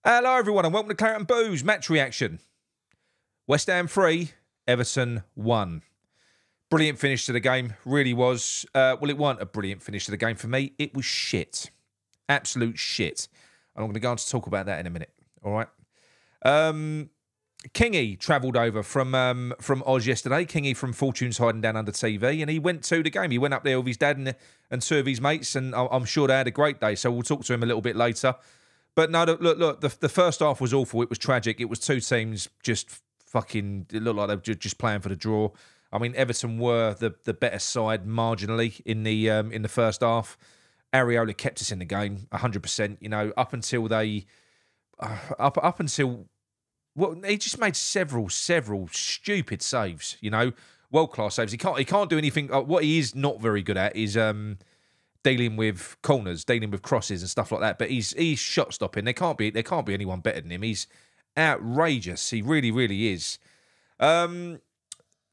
Hello, everyone, and welcome to Claret and Booze match reaction. West Ham 3, Everton 1. Brilliant finish to the game, really was. Well, it wasn't a brilliant finish to the game for me. It was shit. Absolute shit. And I'm going to go on to talk about that in a minute, all right? Kingy travelled over from Oz yesterday. Kingy from Fortune's Hiding Down Under TV, and he went to the game. He went up there with his dad and two of his mates, and I'm sure they had a great day, so we'll talk to him a little bit later. But no, look, the first half was awful. It was tragic. It was two teams just fucking, it looked like they were just playing for the draw. I mean, Everton were the better side marginally in the first half. Areola kept us in the game 100%, you know, up until they, up until, well, he just made several stupid saves, you know, world-class saves. He can't do anything. What he is not very good at is dealing with corners, dealing with crosses and stuff like that. But he's shot stopping. There can't be anyone better than him. He's outrageous. He really is. The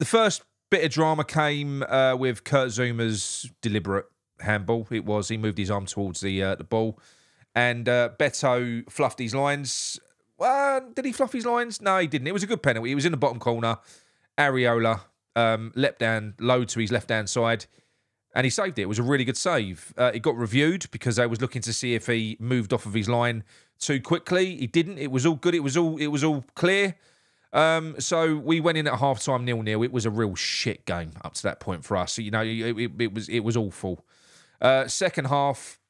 first bit of drama came with Kurt Zouma's deliberate handball. It was. He moved his arm towards the ball, and Beto fluffed his lines. Did he fluff his lines? No, he didn't. It was a good penalty. It was in the bottom corner. Areola leapt down low to his left-hand side, and he saved it. It was a really good save. It got reviewed because they was looking to see if he moved off of his line too quickly. He didn't. It was all good. It was all clear. So we went in at half-time 0-0. It was a real shit game up to that point for us. You know, it was awful. Second half,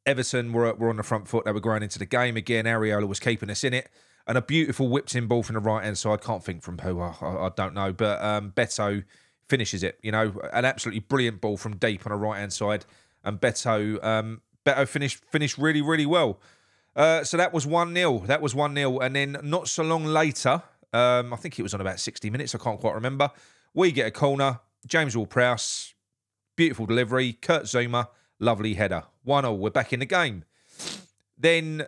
Everton were on the front foot. They were growing into the game again. Areola was keeping us in it. And a beautiful whipped-in ball from the right-hand side. Can't think from who. I don't know. But Beto finishes it. You know, an absolutely brilliant ball from deep on the right-hand side. And Beto finished really well. So that was 1-0. That was 1-0. And then not so long later, I think it was on about 60 minutes. I can't quite remember. We get a corner. James Ward-Prowse, beautiful delivery. Kurt Zouma, lovely header. 1-0. We're back in the game. Then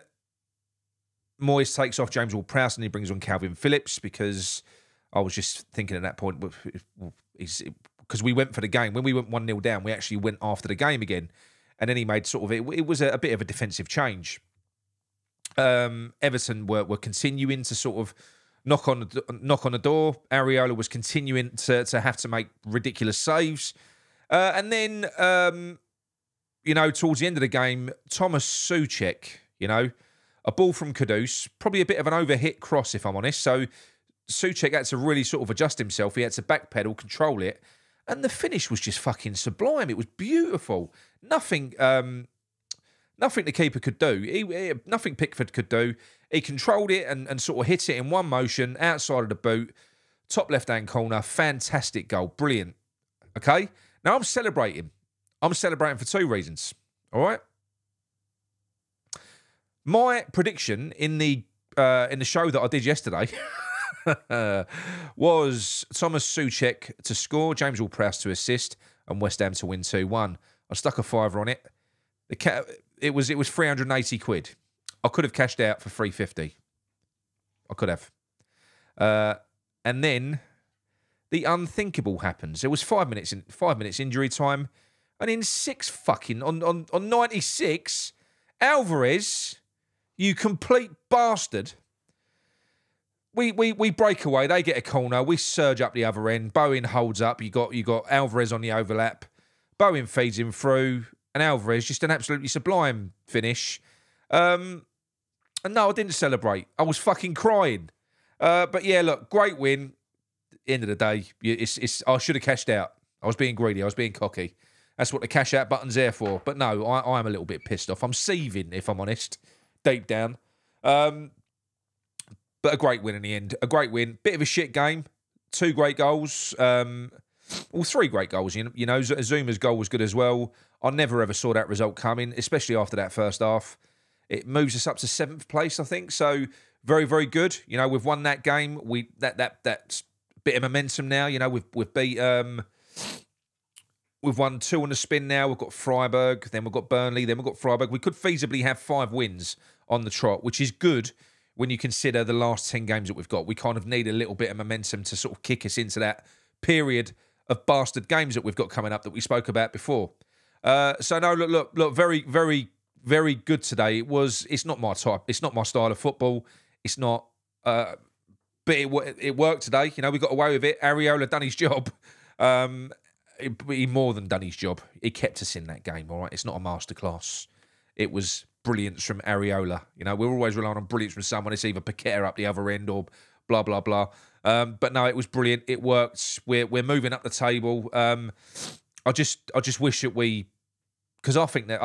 Moyes takes off James Ward-Prowse and he brings on Calvin Phillips, because I was just thinking at that point, because we went for the game. When we went 1-0 down, we actually went after the game again. And then he made sort of, it was a bit of a defensive change. Everton were continuing to sort of knock on the door. Areola was continuing to have to make ridiculous saves. And then, you know, towards the end of the game, Thomas Souček, you know, a ball from Goodison, probably a bit of an overhit cross, if I'm honest. So Souček had to really sort of adjust himself. He had to backpedal, control it. And the finish was just fucking sublime. It was beautiful. Nothing the keeper could do. Nothing Pickford could do. He controlled it and sort of hit it in one motion, outside of the boot, top left-hand corner. Fantastic goal. Brilliant. Okay? Now I'm celebrating. I'm celebrating for two reasons. All right? My prediction in the show that I did yesterday was Thomas Souček to score, James Ward-Prowse to assist, and West Ham to win 2-1. I stuck a fiver on it. It was 380 quid. I could have cashed out for 350. I could have. And then the unthinkable happens. There was 5 minutes injury time, and in on 96, Alvarez, you complete bastard. We break away. They get a corner. We surge up the other end. Bowen holds up. You got Alvarez on the overlap. Bowen feeds him through. And Alvarez, just an absolutely sublime finish. And no, I didn't celebrate. I was fucking crying. But yeah, look, great win. End of the day, I should have cashed out. I was being greedy. I was being cocky. That's what the cash out button's there for. But no, I am a little bit pissed off. I'm seething, if I'm honest, deep down. But a great win in the end. A great win. Bit of a shit game. 2 great goals. Well, 3 great goals. You know, Zouma's goal was good as well. I never ever saw that result coming, especially after that first half. It moves us up to 7th place, I think. So very good. You know, we've won that game. That's bit of momentum now. You know, we've beat we've won 2 on the spin now. We've got Freiburg, then we've got Burnley, then we've got Freiburg. We could feasibly have 5 wins on the trot, which is good when you consider the last 10 games that we've got. We kind of need a little bit of momentum to sort of kick us into that period of bastard games that we've got coming up that we spoke about before. So no, look, very very good today. It's not my type. It's not my style of football. It's not. But it worked today. You know, we got away with it. Areola done his job. He more than done his job. He kept us in that game. All right, it's not a masterclass. It was brilliance from Areola. You know, we're always relying on brilliance from someone. It's either Paqueta up the other end or blah blah blah. But no, it was brilliant. It worked. We're moving up the table. I just wish that because I think that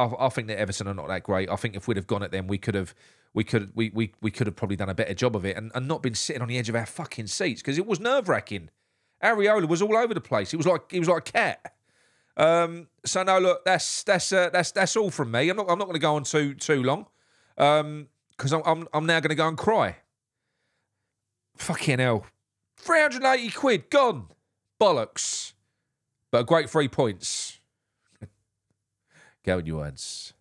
Everton are not that great. I think if we'd have gone at them, we could have probably done a better job of it and not been sitting on the edge of our fucking seats because it was nerve-wracking. Areola was all over the place. He was like a cat. So no, look, that's all from me. I'm not going to go on too long because I'm now going to go and cry. Fucking hell, 380 quid gone, bollocks. But a great 3 points. Go on, you words.